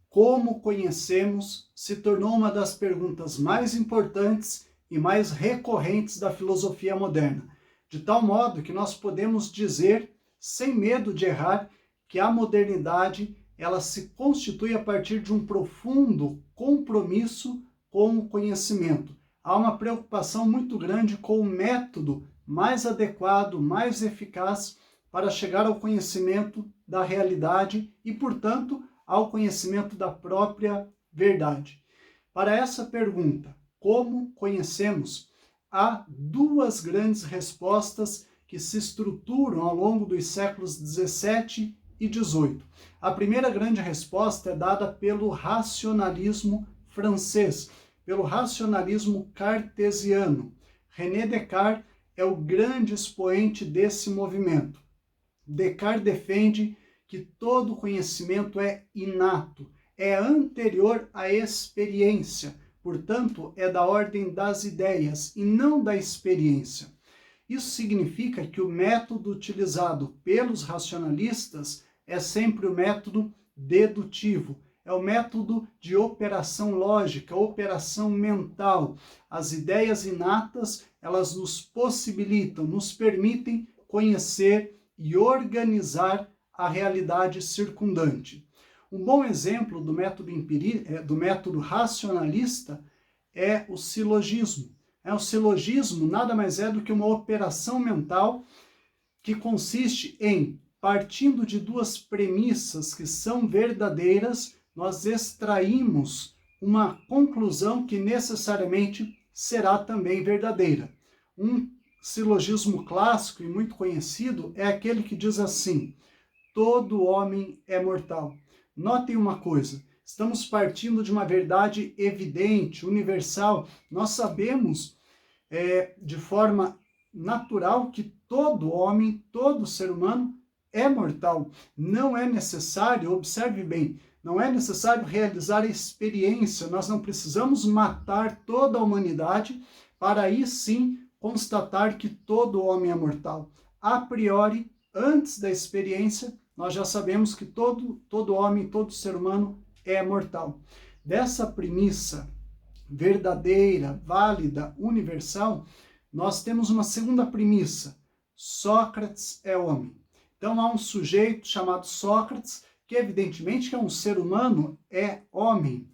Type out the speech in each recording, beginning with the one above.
Como conhecemos se tornou uma das perguntas mais importantes e mais recorrentes da filosofia moderna, de tal modo que nós podemos dizer, sem medo de errar, que a modernidade ela se constitui a partir de um profundo compromisso com o conhecimento. Há uma preocupação muito grande com o método mais adequado, mais eficaz para chegar ao conhecimento da realidade e, portanto, ao conhecimento da própria verdade. Para essa pergunta, como conhecemos, há duas grandes respostas que se estruturam ao longo dos séculos 17 e 18. A primeira grande resposta é dada pelo racionalismo francês, pelo racionalismo cartesiano. René Descartes é o grande expoente desse movimento. Descartes defende que todo conhecimento é inato, é anterior à experiência, portanto, é da ordem das ideias e não da experiência. Isso significa que o método utilizado pelos racionalistas é sempre o método dedutivo, é o método de operação lógica, operação mental. As ideias inatas, elas nos possibilitam, nos permitem conhecer e organizar a realidade circundante. Um bom exemplo do método racionalista é o silogismo. O silogismo nada mais é do que uma operação mental que consiste em, partindo de duas premissas que são verdadeiras, nós extraímos uma conclusão que necessariamente será também verdadeira. Um silogismo clássico e muito conhecido é aquele que diz assim: todo homem é mortal. Notem uma coisa, estamos partindo de uma verdade evidente, universal. Nós sabemos de forma natural que todo homem, todo ser humano é mortal. Não é necessário, observe bem, não é necessário realizar a experiência. Nós não precisamos matar toda a humanidade para aí sim constatar que todo homem é mortal. A priori, antes da experiência, nós já sabemos que todo homem, todo ser humano é mortal. Dessa premissa verdadeira, válida, universal, nós temos uma segunda premissa: Sócrates é homem. Então há um sujeito chamado Sócrates, que evidentemente que é um ser humano, é homem.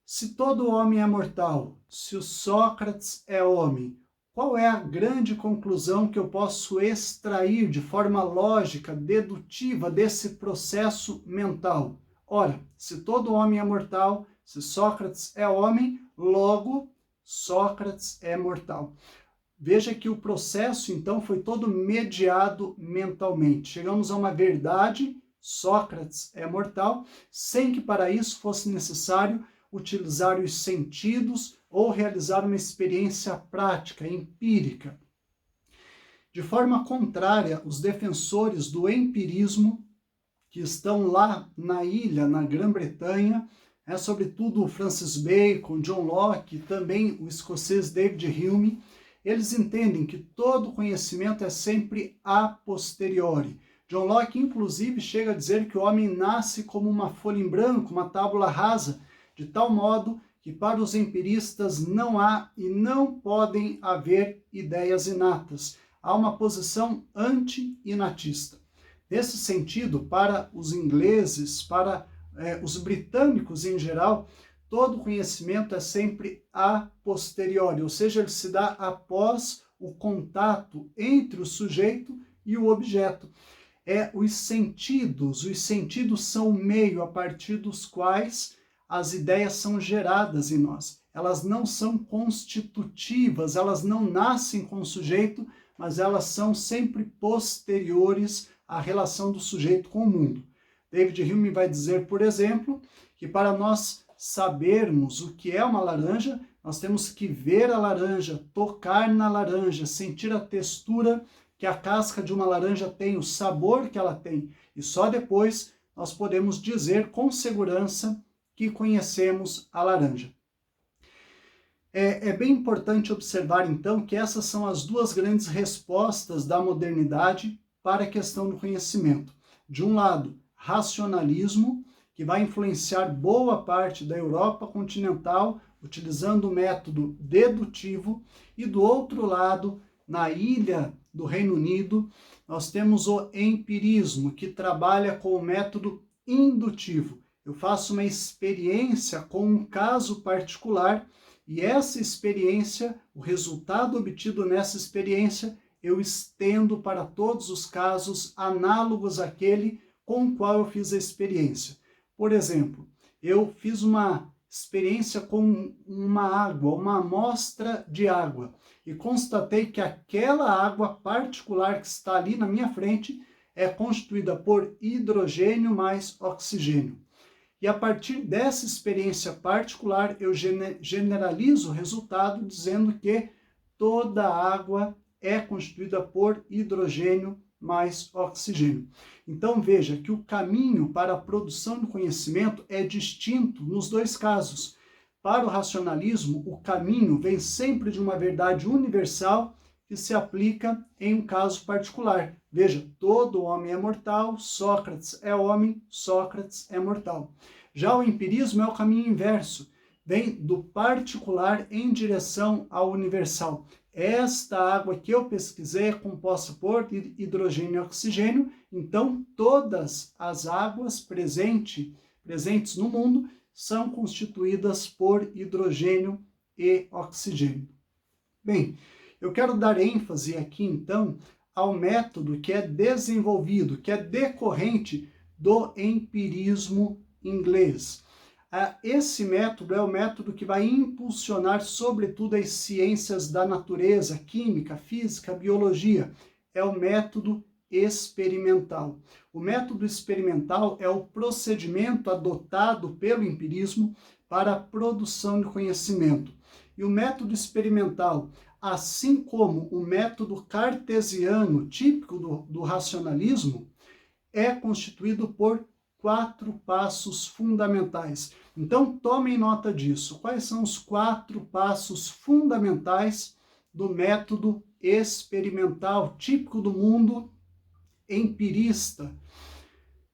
Se todo homem é mortal, se o Sócrates é homem, qual é a grande conclusão que eu posso extrair de forma lógica, dedutiva desse processo mental? Ora, se todo homem é mortal, se Sócrates é homem, logo Sócrates é mortal. Veja que o processo, então, foi todo mediado mentalmente. Chegamos a uma verdade: Sócrates é mortal, sem que para isso fosse necessário utilizar os sentidos ou realizar uma experiência prática, empírica. De forma contrária, os defensores do empirismo, que estão lá na ilha, na Grã-Bretanha, sobretudo Francis Bacon, John Locke, também o escocês David Hume, eles entendem que todo conhecimento é sempre a posteriori. John Locke, inclusive, chega a dizer que o homem nasce como uma folha em branco, uma tábula rasa, de tal modo que para os empiristas não há e não podem haver ideias inatas. Há uma posição anti-inatista. Nesse sentido, para os ingleses, para os britânicos em geral, todo conhecimento é sempre a posteriori, ou seja, ele se dá após o contato entre o sujeito e o objeto. Os sentidos são o meio a partir dos quais as ideias são geradas em nós. Elas não são constitutivas, elas não nascem com o sujeito, mas elas são sempre posteriores à relação do sujeito com o mundo. David Hume vai dizer, por exemplo, que para nós sabermos o que é uma laranja, nós temos que ver a laranja, tocar na laranja, sentir a textura que a casca de uma laranja tem, o sabor que ela tem. E só depois nós podemos dizer com segurança que conhecemos a laranja. É bem importante observar, então, que essas são as duas grandes respostas da modernidade para a questão do conhecimento. De um lado, racionalismo, que vai influenciar boa parte da Europa continental, utilizando o método dedutivo, e do outro lado, na ilha do Reino Unido, nós temos o empirismo, que trabalha com o método indutivo. Eu faço uma experiência com um caso particular e essa experiência, o resultado obtido nessa experiência, eu estendo para todos os casos análogos àquele com o qual eu fiz a experiência. Por exemplo, eu fiz uma experiência com uma água, uma amostra de água, e constatei que aquela água particular que está ali na minha frente é constituída por hidrogênio mais oxigênio. E a partir dessa experiência particular, eu generalizo o resultado dizendo que toda água é constituída por hidrogênio mais oxigênio. Então veja que o caminho para a produção do conhecimento é distinto nos dois casos. Para o racionalismo, o caminho vem sempre de uma verdade universal que se aplica em um caso particular. Veja, todo homem é mortal, Sócrates é homem, Sócrates é mortal. Já o empirismo é o caminho inverso, vem do particular em direção ao universal. Esta água que eu pesquisei é composta por hidrogênio e oxigênio, então todas as águas presentes no mundo são constituídas por hidrogênio e oxigênio. Bem, eu quero dar ênfase aqui, então, ao método que é desenvolvido, que é decorrente do empirismo inglês. Esse método é o método que vai impulsionar, sobretudo, as ciências da natureza, química, física, biologia. É o método experimental. O método experimental é o procedimento adotado pelo empirismo para a produção de conhecimento. E o método experimental, assim como o método cartesiano, típico do racionalismo, é constituído por 4 passos fundamentais. Então, tomem nota disso. Quais são os 4 passos fundamentais do método experimental, típico do mundo empirista?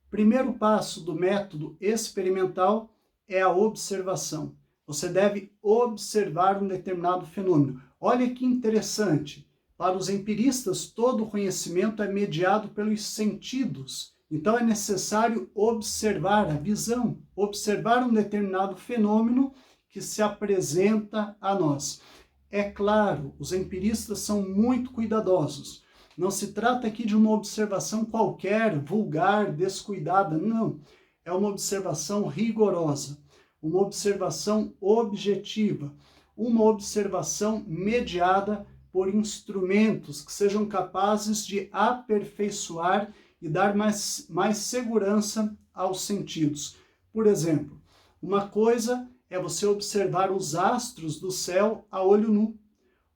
Primeiro passo do método experimental é a observação. Você deve observar um determinado fenômeno. Olha que interessante. Para os empiristas, todo o conhecimento é mediado pelos sentidos. Então é necessário observar a visão, observar um determinado fenômeno que se apresenta a nós. É claro, os empiristas são muito cuidadosos. Não se trata aqui de uma observação qualquer, vulgar, descuidada, não. É uma observação rigorosa, uma observação objetiva, uma observação mediada por instrumentos que sejam capazes de aperfeiçoar e dar mais segurança aos sentidos. Por exemplo, uma coisa é você observar os astros do céu a olho nu.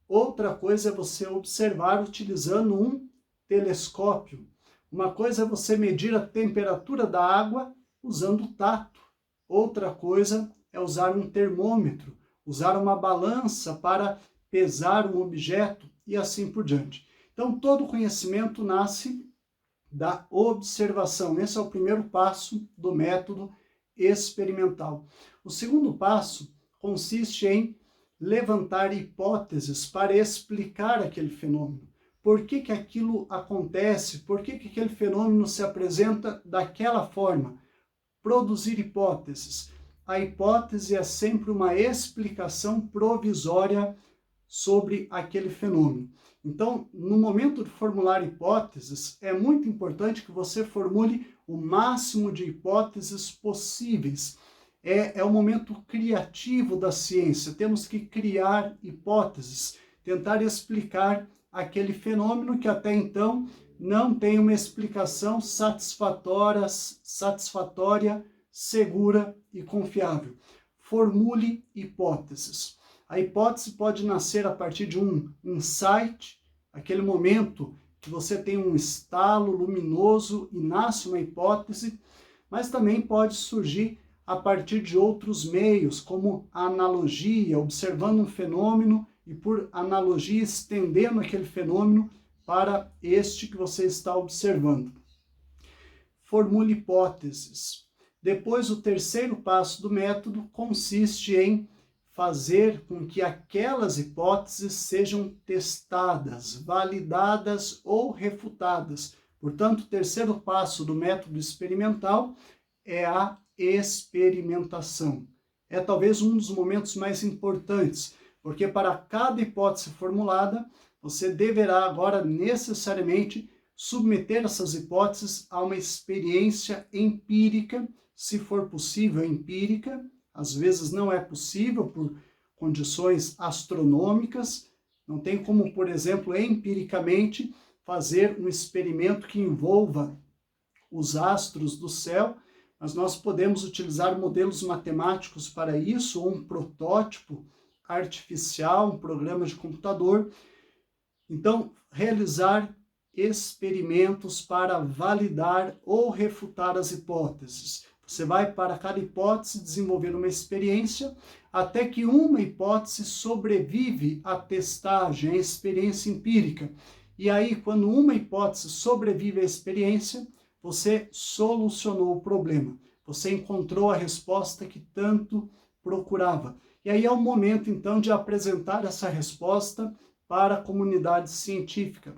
Outra coisa é você observar utilizando um telescópio. Uma coisa é você medir a temperatura da água usando o tato. Outra coisa é usar um termômetro, usar uma balança para pesar um objeto e assim por diante. Então, todo conhecimento nasce da observação. Esse é o primeiro passo do método experimental. O segundo passo consiste em levantar hipóteses para explicar aquele fenômeno. Por que aquilo acontece? Por que aquele fenômeno se apresenta daquela forma? Produzir hipóteses. A hipótese é sempre uma explicação provisória sobre aquele fenômeno. Então, no momento de formular hipóteses, é muito importante que você formule o máximo de hipóteses possíveis. É o momento criativo da ciência. Temos que criar hipóteses, tentar explicar aquele fenômeno que até então não tem uma explicação satisfatória, segura e confiável. Formule hipóteses. A hipótese pode nascer a partir de um insight, aquele momento que você tem um estalo luminoso e nasce uma hipótese, mas também pode surgir a partir de outros meios, como a analogia, observando um fenômeno e por analogia estendendo aquele fenômeno para este que você está observando. Formule hipóteses. Depois, o terceiro passo do método consiste em fazer com que aquelas hipóteses sejam testadas, validadas ou refutadas. Portanto, o terceiro passo do método experimental é a experimentação. É talvez um dos momentos mais importantes, porque para cada hipótese formulada, você deverá agora necessariamente submeter essas hipóteses a uma experiência empírica, se for possível, empírica. Às vezes não é possível por condições astronômicas, não tem como, por exemplo, empiricamente fazer um experimento que envolva os astros do céu, mas nós podemos utilizar modelos matemáticos para isso, ou um protótipo artificial, um programa de computador. Então, realizar experimentos para validar ou refutar as hipóteses. Você vai, para cada hipótese, desenvolver uma experiência, até que uma hipótese sobrevive à testagem, à experiência empírica. E aí, quando uma hipótese sobrevive à experiência, você solucionou o problema. Você encontrou a resposta que tanto procurava. E aí é o momento, então, de apresentar essa resposta para a comunidade científica.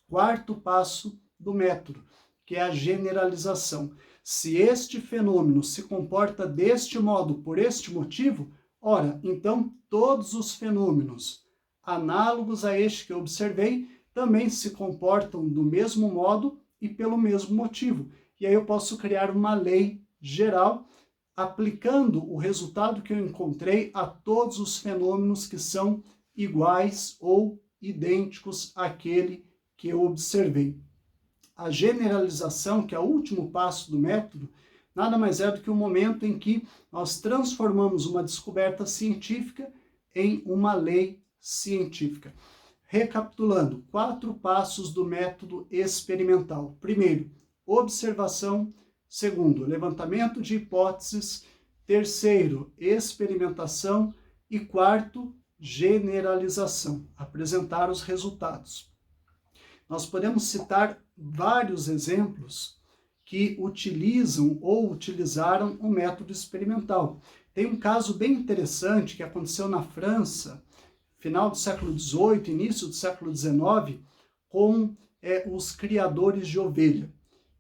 Quarto passo do método, que é a generalização. Se este fenômeno se comporta deste modo por este motivo, ora, então todos os fenômenos análogos a este que eu observei também se comportam do mesmo modo e pelo mesmo motivo. E aí eu posso criar uma lei geral aplicando o resultado que eu encontrei a todos os fenômenos que são iguais ou idênticos àquele que eu observei. A generalização, que é o último passo do método, nada mais é do que o momento em que nós transformamos uma descoberta científica em uma lei científica. Recapitulando, 4 passos do método experimental. Primeiro, observação. Segundo, levantamento de hipóteses. Terceiro, experimentação. E quarto, generalização, apresentar os resultados. Nós podemos citar vários exemplos que utilizam ou utilizaram o método experimental. Tem um caso bem interessante que aconteceu na França, final do século XVIII, início do século XIX, com os criadores de ovelha.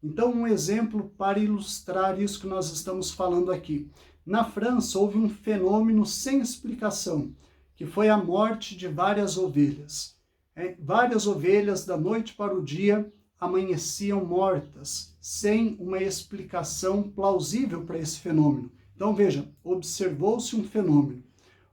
Então, um exemplo para ilustrar isso que nós estamos falando aqui. Na França, houve um fenômeno sem explicação, que foi a morte de várias ovelhas. Várias ovelhas, da noite para o dia, amanheciam mortas, sem uma explicação plausível para esse fenômeno. Então, veja, observou-se um fenômeno.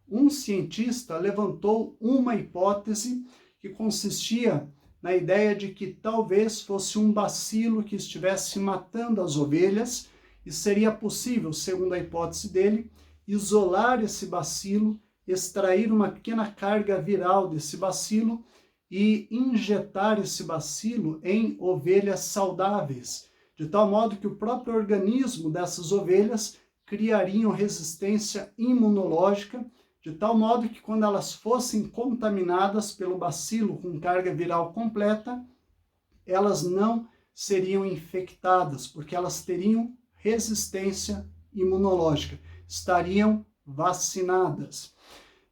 Um cientista levantou uma hipótese que consistia na ideia de que talvez fosse um bacilo que estivesse matando as ovelhas e seria possível, segundo a hipótese dele, isolar esse bacilo, extrair uma pequena carga viral desse bacilo e injetar esse bacilo em ovelhas saudáveis, de tal modo que o próprio organismo dessas ovelhas criariam resistência imunológica, de tal modo que quando elas fossem contaminadas pelo bacilo com carga viral completa, elas não seriam infectadas, porque elas teriam resistência imunológica, estariam vacinadas.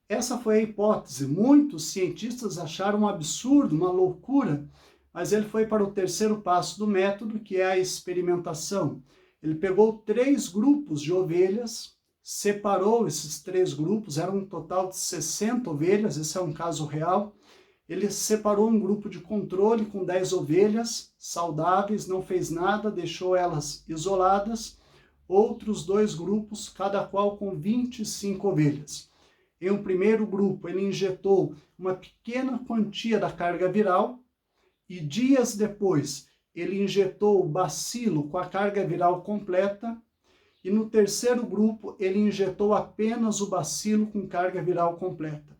Essa foi a hipótese. Muitos cientistas acharam um absurdo, uma loucura, mas ele foi para o terceiro passo do método, que é a experimentação. Ele pegou 3 grupos de ovelhas, separou esses 3 grupos, eram um total de 60 ovelhas, esse é um caso real. Ele separou um grupo de controle com 10 ovelhas saudáveis, não fez nada, deixou elas isoladas. Outros 2 grupos, cada qual com 25 ovelhas. Em um primeiro grupo, ele injetou uma pequena quantia da carga viral e dias depois ele injetou o bacilo com a carga viral completa. E no terceiro grupo, ele injetou apenas o bacilo com carga viral completa.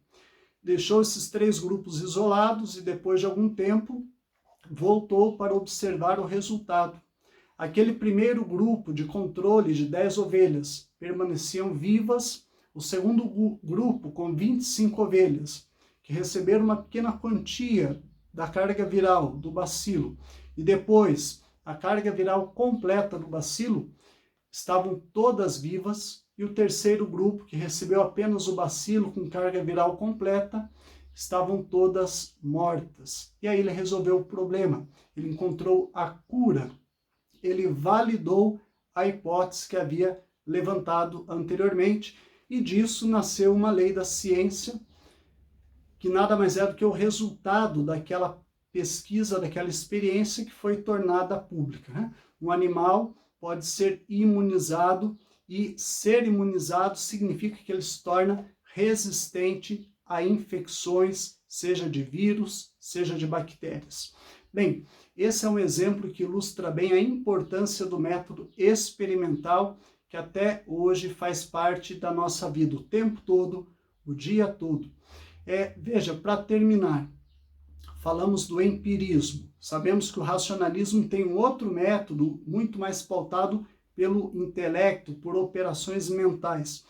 Deixou esses 3 grupos isolados e depois de algum tempo voltou para observar o resultado. Aquele primeiro grupo de controle de 10 ovelhas permaneciam vivas, o segundo grupo, com 25 ovelhas, que receberam uma pequena quantia da carga viral do bacilo, e depois a carga viral completa do bacilo, estavam todas vivas, e o terceiro grupo, que recebeu apenas o bacilo com carga viral completa, estavam todas mortas. E aí ele resolveu o problema, ele encontrou a cura, ele validou a hipótese que havia levantado anteriormente, e disso nasceu uma lei da ciência, que nada mais é do que o resultado daquela pesquisa, daquela experiência que foi tornada pública, né? Um animal pode ser imunizado, e ser imunizado significa que ele se torna resistente a infecções, seja de vírus, seja de bactérias. Bem, esse é um exemplo que ilustra bem a importância do método experimental, que até hoje faz parte da nossa vida o tempo todo, o dia todo. Veja, para terminar, falamos do empirismo. Sabemos que o racionalismo tem um outro método muito mais pautado pelo intelecto, por operações mentais.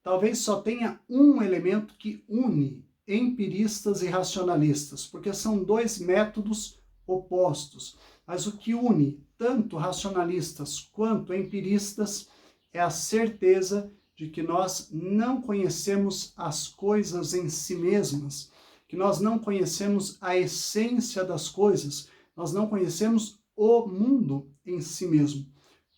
Talvez só tenha um elemento que une empiristas e racionalistas, porque são dois métodos opostos. Mas o que une tanto racionalistas quanto empiristas é a certeza de que nós não conhecemos as coisas em si mesmas, que nós não conhecemos a essência das coisas, nós não conhecemos o mundo em si mesmo.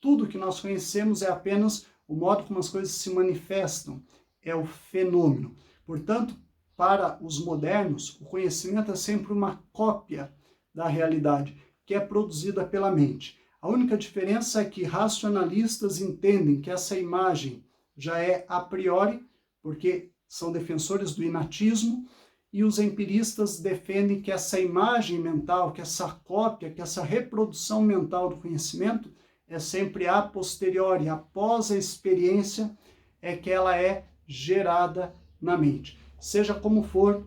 Tudo que nós conhecemos é apenas o modo como as coisas se manifestam, é o fenômeno. Portanto, para os modernos, o conhecimento é sempre uma cópia da realidade, que é produzida pela mente. A única diferença é que racionalistas entendem que essa imagem já é a priori, porque são defensores do inatismo, e os empiristas defendem que essa imagem mental, que essa cópia, que essa reprodução mental do conhecimento é sempre a posteriori, após a experiência, é que ela é gerada na mente. Seja como for,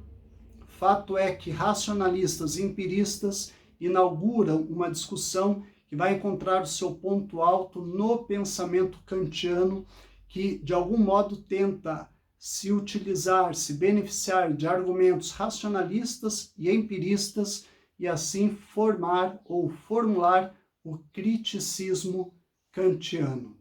fato é que racionalistas e empiristas inauguram uma discussão que vai encontrar o seu ponto alto no pensamento kantiano, que de algum modo tenta se utilizar, se beneficiar de argumentos racionalistas e empiristas e assim formar ou formular o criticismo kantiano.